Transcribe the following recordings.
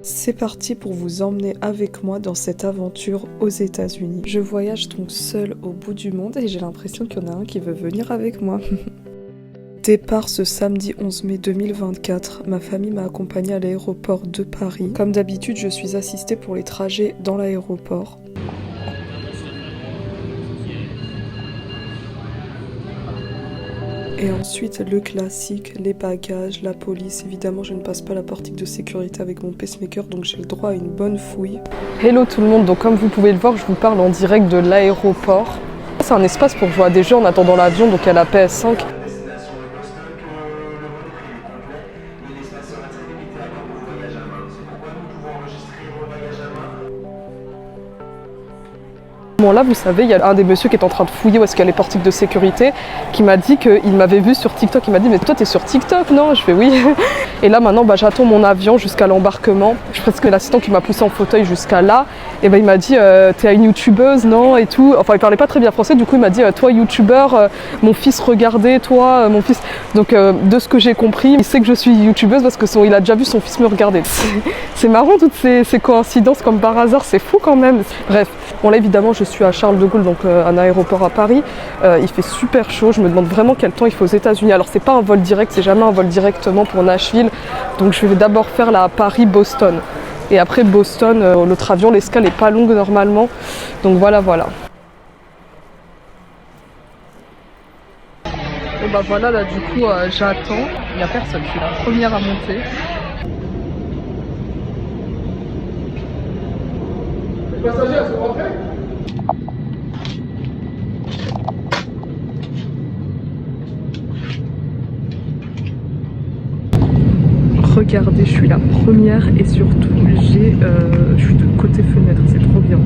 C'est parti pour vous emmener avec moi dans cette aventure aux États-Unis. Je voyage donc seule au bout du monde et j'ai l'impression qu'il y en a un qui veut venir avec moi. Départ ce samedi 11 mai 2024, ma famille m'a accompagnée à l'aéroport de Paris. Comme d'habitude, je suis assistée pour les trajets dans l'aéroport. Et ensuite, le classique, les bagages, la police. Évidemment, je ne passe pas la portique de sécurité avec mon pacemaker, donc j'ai le droit à une bonne fouille. Hello tout le monde, donc comme vous pouvez le voir, je vous parle en direct de l'aéroport. C'est un espace pour jouer à des jeux en attendant l'avion, donc à la PS5. Là, vous savez, il y a un des messieurs qui est en train de fouiller où est-ce qu'il y a les portiques de sécurité, qui m'a dit qu'il m'avait vu sur TikTok. Il m'a dit, mais toi, t'es sur TikTok, non? Je fais oui. Et là, maintenant, j'attends mon avion jusqu'à l'embarquement. Je pense que l'assistant qui m'a poussé en fauteuil jusqu'à là, et il m'a dit, t'es une youtubeuse, non? Et tout. Enfin, il parlait pas très bien français. Du coup, il m'a dit, toi, youtubeur, mon fils regardait, toi, mon fils. Donc, de ce que j'ai compris, il sait que je suis youtubeuse parce que il a déjà vu son fils me regarder. C'est marrant toutes ces coïncidences comme par hasard, c'est fou quand même. Bref, bon là évidemment je suis à Charles de Gaulle, donc un aéroport à Paris. Il fait super chaud, je me demande vraiment quel temps il fait aux États-Unis. Alors c'est pas un vol direct, c'est jamais un vol directement pour Nashville. Donc je vais d'abord faire la Paris-Boston. Et après Boston, l'autre avion, l'escale est pas longue normalement. Donc voilà. Et voilà, là du coup j'attends, il n'y a personne, je suis la première à monter. Les passagers sont rentrés ? Regardez, je suis la première et surtout je suis de côté fenêtre, c'est trop bien.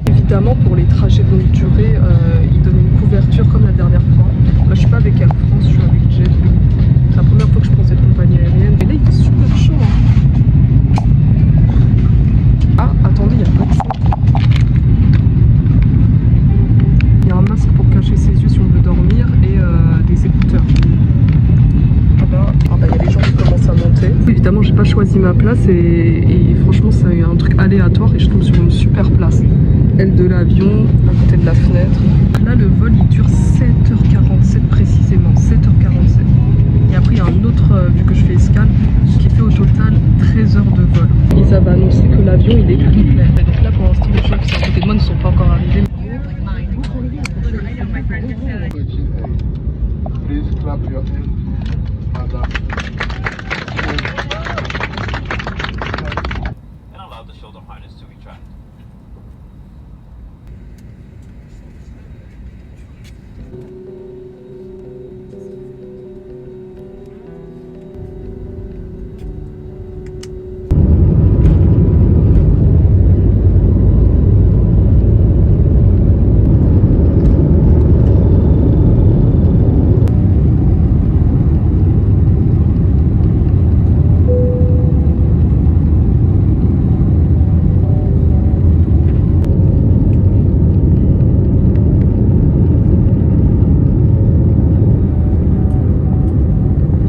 Évidemment, pour les trajets de longue durée, ils donnent une couverture comme la dernière fois. Là, je suis pas avec Air France, je suis avec JetBlue. C'est la première fois que je prends cette compagnie aérienne. Et là, il fait super chaud. Ah, attendez, il y a pas de son. Il y a un masque pour cacher ses yeux si on veut dormir et des écouteurs. Il y a les gens qui commencent à monter. Évidemment, j'ai pas choisi ma place et franchement, c'est un truc aléatoire et je tombe sur une super place. Aile de l'avion, à côté de la fenêtre. Là, le vol il dure 7h47 précisément, 7h47. Et après, il y a un autre, vu que je fais escale, qui fait au total 13 heures de vol. Ils avaient annoncé que l'avion il est complet. Et donc là, pour l'instant, les gens qui sont à côté de moi ne sont pas encore arrivés.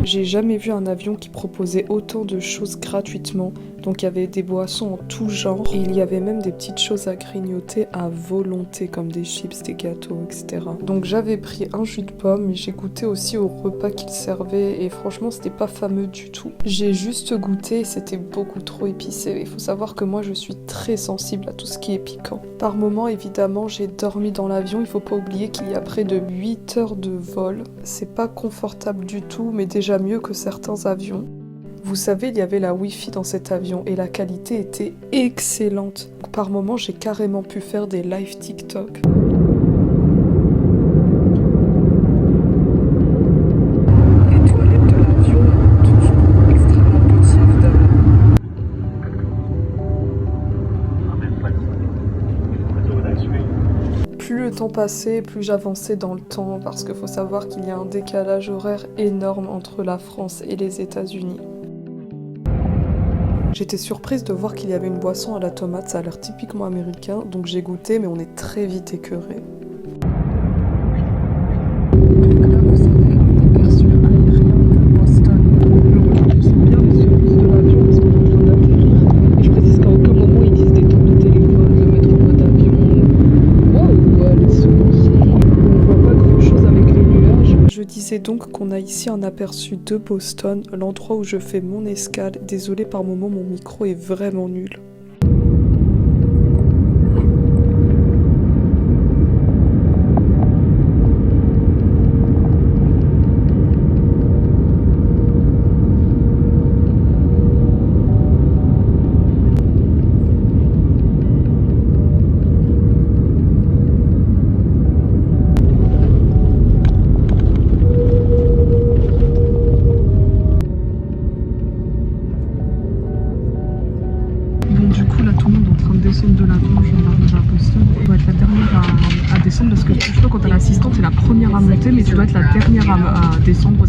J'ai jamais vu un avion qui proposait autant de choses gratuitement. Donc il y avait des boissons en tout genre et il y avait même des petites choses à grignoter à volonté comme des chips, des gâteaux, etc. Donc j'avais pris un jus de pomme et j'ai goûté aussi au repas qu'ils servaient et franchement c'était pas fameux du tout. J'ai juste goûté et c'était beaucoup trop épicé. Il faut savoir que moi je suis très sensible à tout ce qui est piquant. Par moment évidemment j'ai dormi dans l'avion, il faut pas oublier qu'il y a près de 8 heures de vol. C'est pas confortable du tout mais déjà mieux que certains avions. Vous savez, il y avait la Wi-Fi dans cet avion et la qualité était excellente. Par moments, j'ai carrément pu faire des live TikTok. Les toilettes de l'avion, toujours extrêmement petits, évidemment. Plus le temps passait, plus j'avançais dans le temps parce qu'il faut savoir qu'il y a un décalage horaire énorme entre la France et les États-Unis. J'étais surprise de voir qu'il y avait une boisson à la tomate, ça a l'air typiquement américain, donc j'ai goûté, mais on est très vite écœuré. Je disais donc qu'on a ici un aperçu de Boston, l'endroit où je fais mon escale. Désolée par moment, mon micro est vraiment nul. Du coup, là, tout le monde est en train de descendre de l'avion. Je viens d'arriver à Boston. Tu dois être la dernière à descendre parce que je sais pas, quand t'as l'assistante, c'est la première à monter, mais tu dois être la dernière à descendre.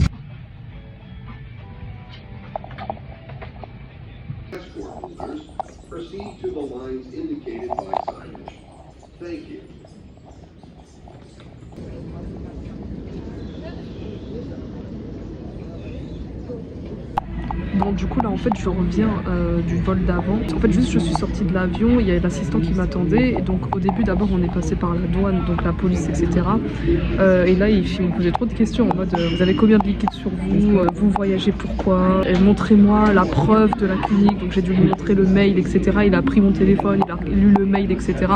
Bon, du coup là en fait je reviens du vol d'avant. En fait juste je suis sortie de l'avion, il y a l'assistant qui m'attendait et donc au début d'abord on est passé par la douane, donc la police etc. Et là il me posait trop de questions en mode vous avez combien de liquide sur vous, vous voyagez pourquoi, montrez-moi la preuve de la clinique, donc j'ai dû lui montrer le mail etc. Il a pris mon téléphone, il a lu le mail etc.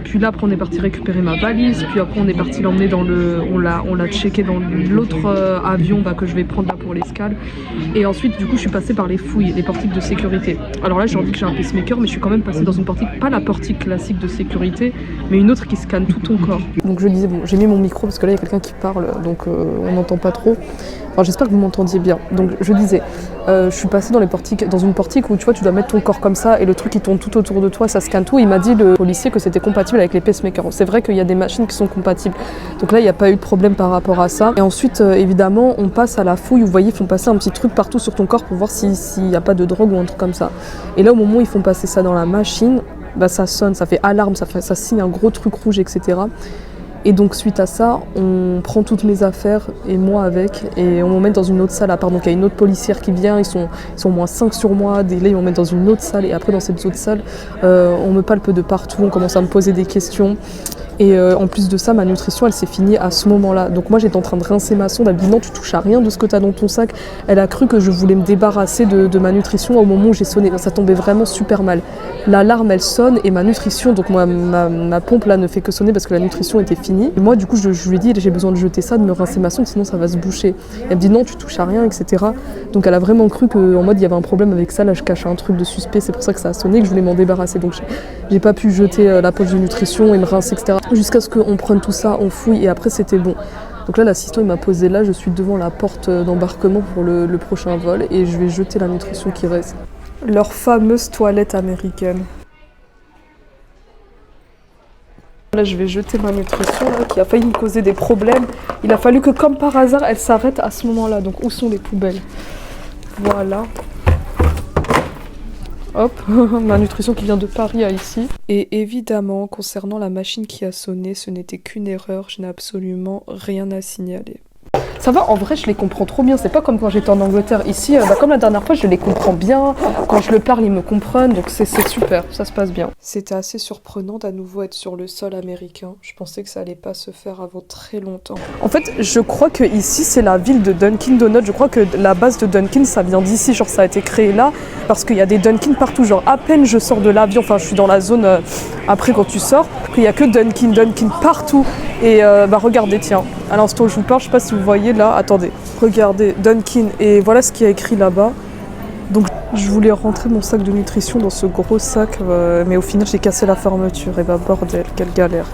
Puis là après on est parti récupérer ma valise, puis après on est parti l'emmener dans le, on l'a checké dans l'autre avion que je vais prendre là pour l'escale. Et ensuite du coup je suis passée par les fouilles, les portiques de sécurité. Alors là j'ai dit que j'ai un pacemaker, mais je suis quand même passée dans une portique, pas la portique classique de sécurité, mais une autre qui scanne tout ton corps. Donc je disais bon, j'ai mis mon micro parce que là il y a quelqu'un qui parle, donc on n'entend pas trop. Enfin, j'espère que vous m'entendiez bien. Donc je disais, je suis passée dans une portique où tu vois tu dois mettre ton corps comme ça et le truc il tourne tout autour de toi, ça scanne tout. Il m'a dit le policier que c'était compatible avec les pacemakers. C'est vrai qu'il y a des machines qui sont compatibles. Donc là il n'y a pas eu de problème par rapport à ça. Et ensuite évidemment on passe à la fouille. Vous voyez ils font passer un petit truc partout sur ton corps pour voir s'il n'y a pas de drogue ou un truc comme ça. Et là au moment où ils font passer ça dans la machine, ça sonne, ça fait alarme, ça signe un gros truc rouge etc. Et donc suite à ça, on prend toutes mes affaires et moi avec et on m'emmène dans une autre salle à part. Donc il y a une autre policière qui vient, ils sont au moins 5 sur moi, là ils m'emmènent dans une autre salle et après dans cette autre salle, on me palpe de partout, on commence à me poser des questions. Et en plus de ça, ma nutrition, elle s'est finie à ce moment-là. Donc moi, j'étais en train de rincer ma sonde. Elle me dit non, tu touches à rien de ce que tu as dans ton sac. Elle a cru que je voulais me débarrasser de ma nutrition au moment où j'ai sonné. Ça tombait vraiment super mal. L'alarme, elle sonne et ma nutrition, donc moi, ma pompe là ne fait que sonner parce que la nutrition était finie. Et moi, du coup, je lui ai dit, j'ai besoin de jeter ça, de me rincer ma sonde, sinon ça va se boucher. Elle me dit non, tu touches à rien, etc. Donc elle a vraiment cru qu'en mode il y avait un problème avec ça. Là, je cachais un truc de suspect. C'est pour ça que ça a sonné, que je voulais m'en débarrasser. Donc j'ai pas pu jeter la poche de nutrition et me rincer, etc. Jusqu'à ce qu'on prenne tout ça, on fouille et après c'était bon. Donc là l'assistant il m'a posé là, je suis devant la porte d'embarquement pour le prochain vol et je vais jeter la nutrition qui reste. Leur fameuse toilette américaine. Là je vais jeter ma nutrition là, qui a failli me causer des problèmes. Il a fallu que comme par hasard elle s'arrête à ce moment là. Donc où sont les poubelles? Voilà. Hop, ma nutrition qui vient de Paris à ici. Et évidemment, concernant la machine qui a sonné, ce n'était qu'une erreur, je n'ai absolument rien à signaler. Ça va, en vrai, je les comprends trop bien. C'est pas comme quand j'étais en Angleterre. Ici, comme la dernière fois, je les comprends bien. Quand je le parle, ils me comprennent. Donc c'est super, ça se passe bien. C'était assez surprenant d'à nouveau être sur le sol américain. Je pensais que ça allait pas se faire avant très longtemps. En fait, je crois que ici, c'est la ville de Dunkin' Donuts. Je crois que la base de Dunkin', ça vient d'ici. Genre, ça a été créé là. Parce qu'il y a des Dunkin' partout. Genre, à peine je sors de l'avion, enfin, je suis dans la zone après quand tu sors, qu'il y a que Dunkin' partout. Et regardez, tiens, à l'instant où je vous parle, je sais pas si vous voyez là, attendez, regardez, Dunkin', et voilà ce qu'il y a écrit là-bas. Donc je voulais rentrer mon sac de nutrition dans ce gros sac, mais au final j'ai cassé la fermeture, et bah bordel, quelle galère.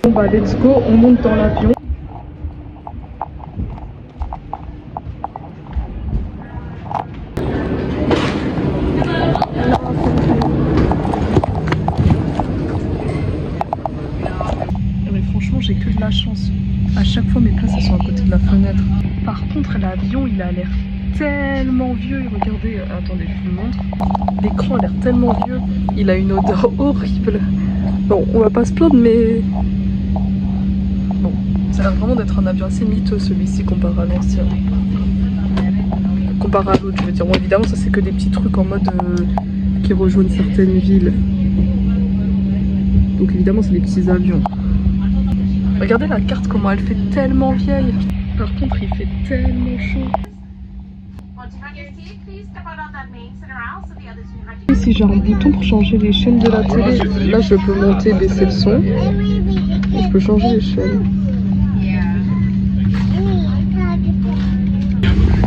Bon bah let's go, on monte dans l'avion. j'ai que de la chance. À chaque fois mes places elles sont à côté de la fenêtre. Par contre l'avion il a l'air tellement vieux. Regardez, attendez je vous montre. L'écran a l'air tellement vieux. Il a une odeur horrible. Bon on va pas se plaindre mais... Bon, ça a l'air vraiment d'être un avion assez miteux celui-ci comparé à l'ancien. Comparé à l'autre je veux dire. Bon évidemment ça c'est que des petits trucs en mode qui rejoignent certaines villes. Donc évidemment c'est des petits avions. Regardez la carte comment elle fait tellement vieille. Par contre il fait tellement chaud. Ici j'ai un bouton pour changer les chaînes de la télé. Là je peux monter, baisser le son. Et je peux changer les chaînes.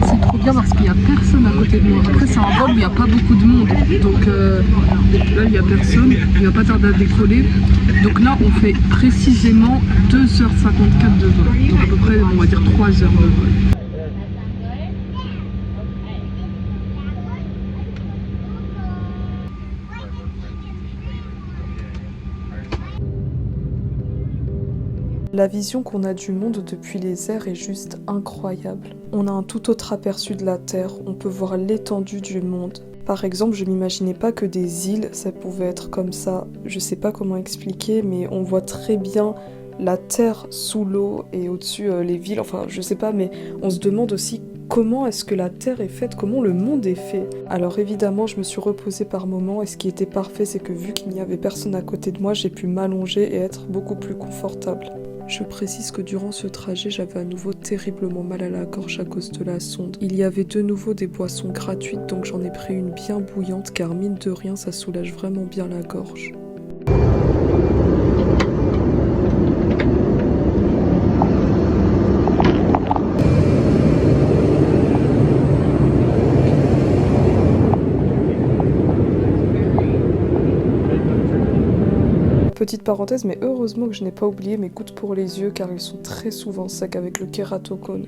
C'est trop bien parce qu'il n'y a personne à côté de moi. Après c'est un vol où il n'y a pas beaucoup de monde. Donc là il n'y a personne. Il va pas tarder à décoller. Donc là on fait précisément 2h54 de vol. Donc à peu près on va dire 3 heures de vol. La vision qu'on a du monde depuis les airs est juste incroyable. On a un tout autre aperçu de la Terre, on peut voir l'étendue du monde. Par exemple, je m'imaginais pas que des îles, ça pouvait être comme ça. Je sais pas comment expliquer, mais on voit très bien la Terre sous l'eau et au-dessus les villes. Enfin, je sais pas, mais on se demande aussi comment est-ce que la Terre est faite, comment le monde est fait. Alors évidemment, je me suis reposée par moments et ce qui était parfait, c'est que vu qu'il n'y avait personne à côté de moi, j'ai pu m'allonger et être beaucoup plus confortable. Je précise que durant ce trajet, j'avais à nouveau terriblement mal à la gorge à cause de la sonde. Il y avait de nouveau des boissons gratuites, donc j'en ai pris une bien bouillante car mine de rien, ça soulage vraiment bien la gorge. Petite parenthèse, mais heureusement que je n'ai pas oublié mes gouttes pour les yeux car ils sont très souvent secs avec le kératocone.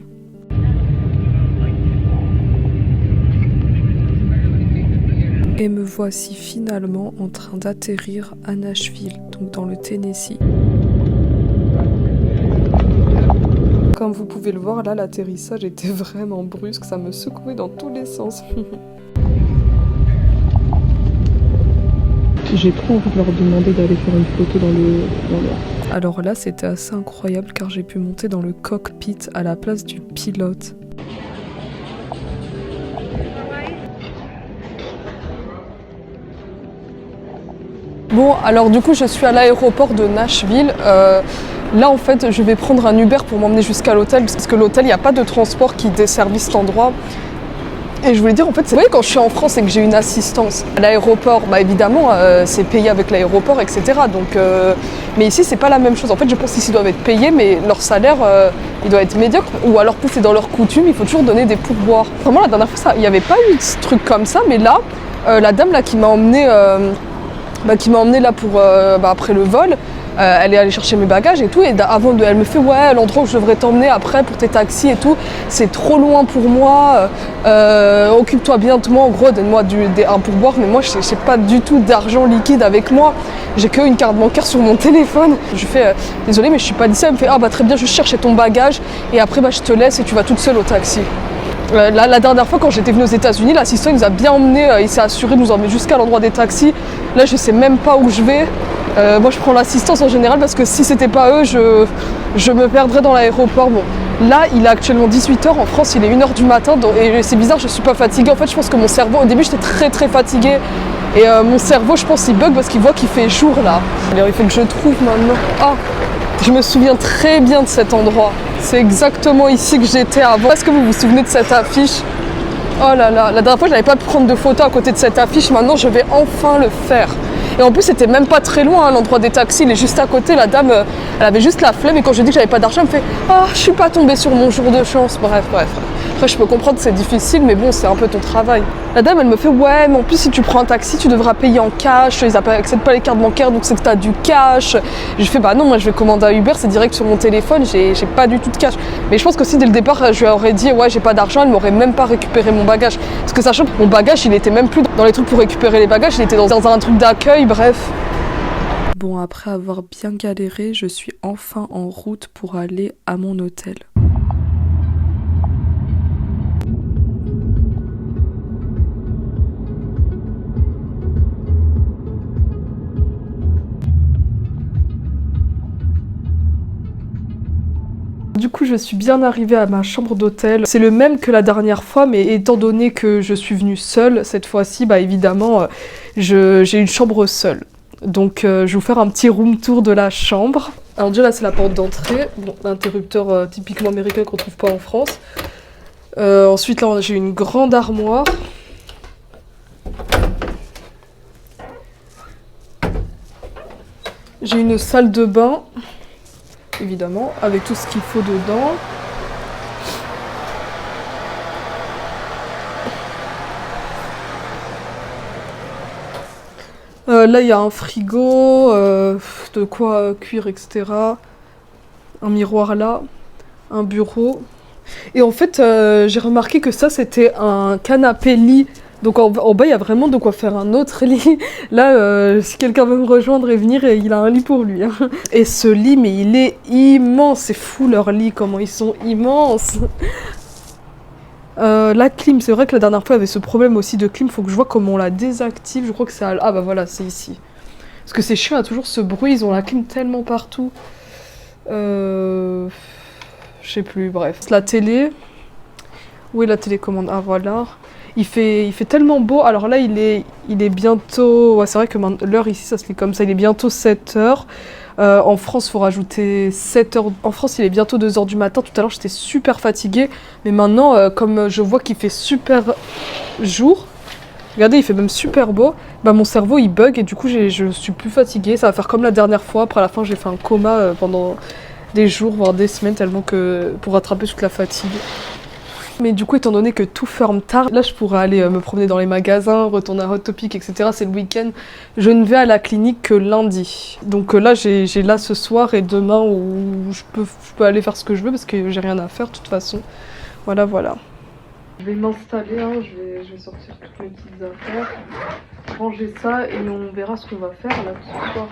Et me voici finalement en train d'atterrir à Nashville, donc dans le Tennessee. Comme vous pouvez le voir, là l'atterrissage était vraiment brusque, ça me secouait dans tous les sens. J'ai trop envie de leur demander d'aller faire une photo dans le... Alors là, c'était assez incroyable car j'ai pu monter dans le cockpit à la place du pilote. Bon, alors du coup, je suis à l'aéroport de Nashville. Là, en fait, je vais prendre un Uber pour m'emmener jusqu'à l'hôtel parce que l'hôtel, il n'y a pas de transport qui desservit cet endroit. Et je voulais dire, en fait, vous voyez, quand je suis en France et que j'ai une assistance à l'aéroport, bah évidemment, c'est payé avec l'aéroport, etc. Donc, mais ici, c'est pas la même chose. En fait, je pense qu'ici, ils doivent être payés, mais leur salaire, il doit être médiocre. Ou alors, peut-être c'est dans leur coutume, il faut toujours donner des pourboires. Vraiment, la dernière fois, il n'y avait pas eu de truc comme ça, mais là, la dame là, qui m'a emmenée là pour, après le vol, elle est allée chercher mes bagages et tout, et elle me fait ouais, l'endroit où je devrais t'emmener après pour tes taxis et tout, c'est trop loin pour moi, occupe-toi bien de moi, en gros donne-moi un pourboire, mais moi j'ai pas du tout d'argent liquide avec moi, j'ai qu'une carte bancaire sur mon téléphone. Je fais désolée mais je suis pas d'ici. Elle me fait ah bah très bien, je cherche ton bagage et après je te laisse et tu vas toute seule au taxi. La dernière fois quand j'étais venue aux États-Unis, l'assistant il nous a bien emmenés, il s'est assuré de nous emmener jusqu'à l'endroit des taxis. Là je sais même pas où je vais. Moi je prends l'assistance en général parce que si c'était pas eux, je me perdrais dans l'aéroport. Bon, là il est actuellement 18h, en France il est 1h du matin et c'est bizarre, je suis pas fatiguée. En fait je pense que mon cerveau, au début j'étais très fatiguée et mon cerveau je pense il bug parce qu'il voit qu'il fait jour là. Alors il faut que je trouve maintenant. Ah, je me souviens très bien de cet endroit. C'est exactement ici que j'étais avant. Est-ce que vous vous souvenez de cette affiche? Oh là là, la dernière fois je n'avais pas pu prendre de photos à côté de cette affiche, maintenant je vais enfin le faire. Et en plus c'était même pas très loin, hein, l'endroit des taxis, il est juste à côté, la dame elle avait juste la flemme et quand je lui ai dit que j'avais pas d'argent, elle me fait « Ah, je suis pas tombée sur mon jour de chance ». Bref. Après je peux comprendre que c'est difficile mais bon c'est un peu ton travail. La dame elle me fait « Ouais mais en plus si tu prends un taxi tu devras payer en cash, ils acceptent pas les cartes bancaires donc c'est que t'as du cash ». Je fais « Bah non moi je vais commander un Uber, c'est direct sur mon téléphone, j'ai pas du tout de cash ». Mais je pense que si dès le départ je lui aurais dit « Ouais j'ai pas d'argent », elle m'aurait même pas récupéré mon bagage. Parce que sachant que mon bagage il était même plus dans les trucs pour récupérer les bagages, il était dans un truc d'accueil, bref. Bon, après avoir bien galéré, je suis enfin en route pour aller à mon hôtel. Du coup, je suis bien arrivée à ma chambre d'hôtel. C'est le même que la dernière fois, mais étant donné que je suis venue seule, cette fois-ci, bah évidemment, j'ai une chambre seule. Donc, je vais vous faire un petit room tour de la chambre. Alors déjà, là, c'est la porte d'entrée. Bon, l'interrupteur typiquement américain qu'on trouve pas en France. Ensuite, là, j'ai une grande armoire. J'ai une salle de bain. Évidemment, avec tout ce qu'il faut dedans. Là, il y a un frigo, de quoi cuire, etc. Un miroir là, un bureau. Et en fait, j'ai remarqué que ça, c'était un canapé-lit. Donc en bas, il y a vraiment de quoi faire un autre lit. Là, si quelqu'un veut me rejoindre et venir, il a un lit pour lui. Hein. Et ce lit, mais il est immense. C'est fou leur lit, comment ils sont immenses. La clim, c'est vrai que la dernière fois, il y avait ce problème aussi de clim. Faut que je vois comment on la désactive. Je crois que c'est à... Ah bah voilà, c'est ici. Parce que c'est chiant, il y a toujours ce bruit. Ils ont la clim tellement partout. Je sais plus, bref. La télé. Où est la télécommande? Ah voilà. Il fait tellement beau. Alors là, il est bientôt... Ouais, c'est vrai que l'heure ici, ça se lit comme ça. Il est bientôt 7 h. En France, il faut rajouter 7 h. En France, il est bientôt 2 h du matin. Tout à l'heure, j'étais super fatiguée. Mais maintenant, comme je vois qu'il fait super jour, regardez, il fait même super beau, bah, mon cerveau, il bug et du coup, je suis plus fatiguée. Ça va faire comme la dernière fois. Après, à la fin, j'ai fait un coma pendant des jours, voire des semaines, tellement que... pour rattraper toute la fatigue. Mais du coup, étant donné que tout ferme tard, là je pourrais aller me promener dans les magasins, retourner à Hot Topic, etc. C'est le week-end. Je ne vais à la clinique que lundi. Donc là, j'ai là ce soir et demain où je peux aller faire ce que je veux parce que j'ai rien à faire de toute façon. Voilà, voilà. Je vais m'installer, hein, je vais sortir toutes mes petites affaires, ranger ça et on verra ce qu'on va faire là ce soir.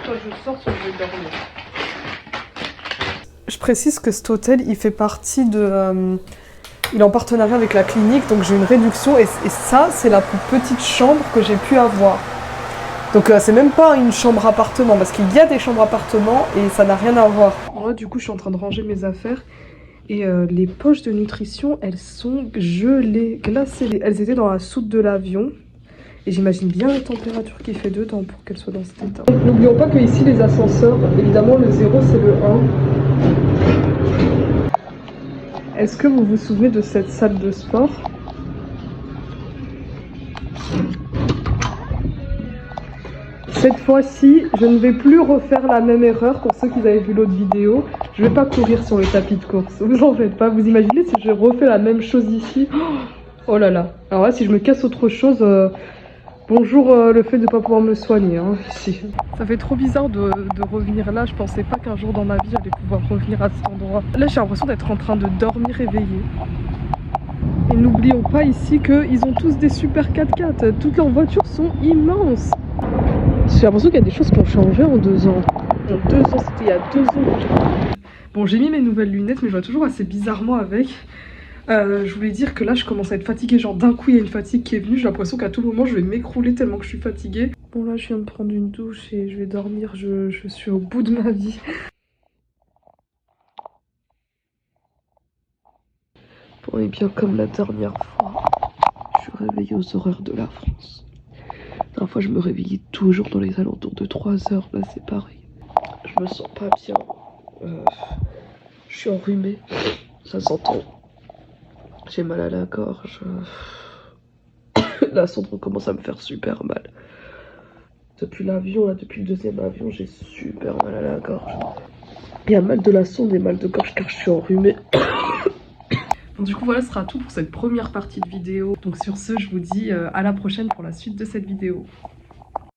Soit je sors, soit je vais dormir. Je précise que cet hôtel, il fait partie de... il est en partenariat avec la clinique, donc j'ai une réduction. Et ça, c'est la plus petite chambre que j'ai pu avoir. Donc c'est même pas une chambre appartement, parce qu'il y a des chambres appartements et ça n'a rien à voir. Moi, du coup, je suis en train de ranger mes affaires. Et les poches de nutrition, elles sont gelées, glacées. Elles étaient dans la soute de l'avion. Et j'imagine bien la température qu'il fait dedans pour qu'elles soient dans cet état. N'oublions pas que ici, les ascenseurs, évidemment, le 0, c'est le 1. Est-ce que vous vous souvenez de cette salle de sport? Cette fois-ci, je ne vais plus refaire la même erreur pour ceux qui avaient vu l'autre vidéo. Je ne vais pas courir sur le tapis de course. Vous en faites pas. Vous imaginez si je refais la même chose ici? Oh là là. Alors là, si je me casse autre chose... Bonjour le fait de ne pas pouvoir me soigner, hein, ici. Ça fait trop bizarre de revenir là. Je pensais pas qu'un jour dans ma vie, j'allais pouvoir revenir à cet endroit. Là, j'ai l'impression d'être en train de dormir éveillée. Et n'oublions pas ici qu'ils ont tous des super 4x4. Toutes leurs voitures sont immenses. J'ai l'impression qu'il y a des choses qui ont changé en 2 ans. En 2 ans, c'était il y a 2 ans. Bon, j'ai mis mes nouvelles lunettes, mais je vois toujours assez bizarrement avec. Je voulais dire que là je commence à être fatiguée, genre d'un coup il y a une fatigue qui est venue, j'ai l'impression qu'à tout moment je vais m'écrouler tellement que je suis fatiguée. Bon là je viens de prendre une douche et je vais dormir, je suis au bout de ma vie. Bon et bien comme la dernière fois, je suis réveillée aux horaires de la France. La dernière fois je me réveillais toujours dans les alentours de 3 h, là c'est pareil. Je me sens pas bien, je suis enrhumée, ça s'entend. J'ai mal à la gorge. La cendre commence à me faire super mal. Depuis l'avion, là, depuis le 2e avion, j'ai super mal à la gorge. Il y a mal de la sonde et mal de gorge car je suis enrhumée. Bon, du coup, voilà, ce sera tout pour cette première partie de vidéo. Donc sur ce, je vous dis à la prochaine pour la suite de cette vidéo.